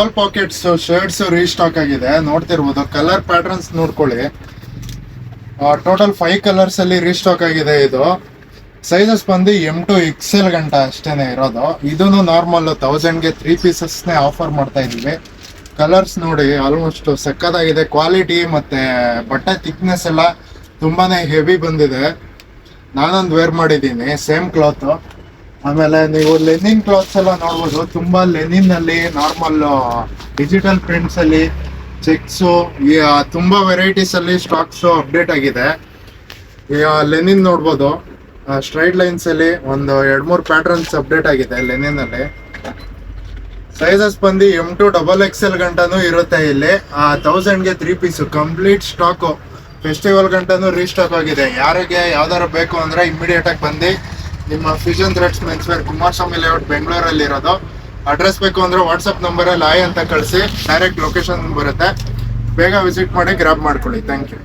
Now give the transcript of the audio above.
All pockets shirts restock ಆಗಿದೆ, ನೋಡ್ತಿರ್ಬೋದು. Colour patterns ನೋಡ್ಕೊಳ್ಳಿ. ಟೋಟಲ್ 5 ಕಲರ್ಸ್ ಅಲ್ಲಿ ರೀಸ್ಟಾಕ್ ಆಗಿದೆ. ಇದು ಸೈಜಸ್ ಬಂದು M2 XL ಗಂಟ ಅಷ್ಟೇನೆ ಇರೋದು. ಇದನ್ನು ನಾರ್ಮಲ್ 1000ಗೆ 3 ಪೀಸಸ್ನೇ ಆಫರ್ ಮಾಡ್ತಾ ಇದೀವಿ. ಕಲರ್ಸ್ ನೋಡಿ, ಆಲ್ಮೋಸ್ಟ್ ಸಕ್ಕತ್ತಾಗಿದೆ. ಕ್ವಾಲಿಟಿ ಮತ್ತೆ ಬಟ್ಟೆ ಥಿಕ್ನೆಸ್ ಎಲ್ಲ ತುಂಬಾನೇ ಹೆವಿ ಬಂದಿದೆ. ನಾನೊಂದು ವೇರ್ ಮಾಡಿದ್ದೀನಿ ಸೇಮ್ ಕ್ಲಾತ್. ಆಮೇಲೆ ನೀವು ಲೆನಿನ್ ಕ್ಲಾತ್ಸ್ ಎಲ್ಲ ನೋಡ್ಬೋದು. ತುಂಬಾ ಲೆನಿನ್ ಅಲ್ಲಿ ನಾರ್ಮಲ್ ಡಿಜಿಟಲ್ ಪ್ರಿಂಟ್ಸ್ ಅಲ್ಲಿ ಚೆಕ್ಸು ತುಂಬಾ ವೆರೈಟೀಸ್ ಅಲ್ಲಿ ಸ್ಟಾಕ್ಸ್ ಅಪ್ಡೇಟ್ ಆಗಿದೆ. ಈಗ ಲೆನಿನ್ ನೋಡ್ಬೋದು, ಸ್ಟ್ರೈಟ್ ಲೈನ್ಸ್ ಅಲ್ಲಿ ಒಂದು 2-3 ಪ್ಯಾಟರ್ನ್ಸ್ ಅಪ್ಡೇಟ್ ಆಗಿದೆ ಲೆನಿನ್ ಅಲ್ಲಿ. ಸೈಜಸ್ ಬಂದು M2 XXL ಗಂಟನೂ ಇರುತ್ತೆ ಇಲ್ಲಿ. 1000ಗೆ 3 ಪೀಸ್ ಕಂಪ್ಲೀಟ್ ಸ್ಟಾಕ್. ಫೆಸ್ಟಿವಲ್ ಗಂಟನೂ ರೀಸ್ಟಾಕ್ ಆಗಿದೆ. ಯಾರಿಗೆ ಯಾವ್ದಾರು ಬೇಕು ಅಂದ್ರೆ ಇಮಿಡಿಯೇಟ್ ಆಗಿ ಬಂದು ನಿಮ್ಮ Fusion Threads menswear Kumaraswamy Layout ಬೆಂಗಳೂರಲ್ಲಿ ಇರೋದು. ಅಡ್ರೆಸ್ ಬೇಕು ಅಂದ್ರೆ ವಾಟ್ಸಪ್ ನಂಬರಲ್ಲಿ ಆಯ್ ಅಂತ ಕಳಿಸಿ ಡೈರೆಕ್ಟ್ ಲೊಕೇಶನ್ ಬರುತ್ತೆ. ಬೇಗ ವಿಸಿಟ್ ಮಾಡಿ ಗ್ರಾಬ್ ಮಾಡ್ಕೊಳ್ಳಿ. Thank you.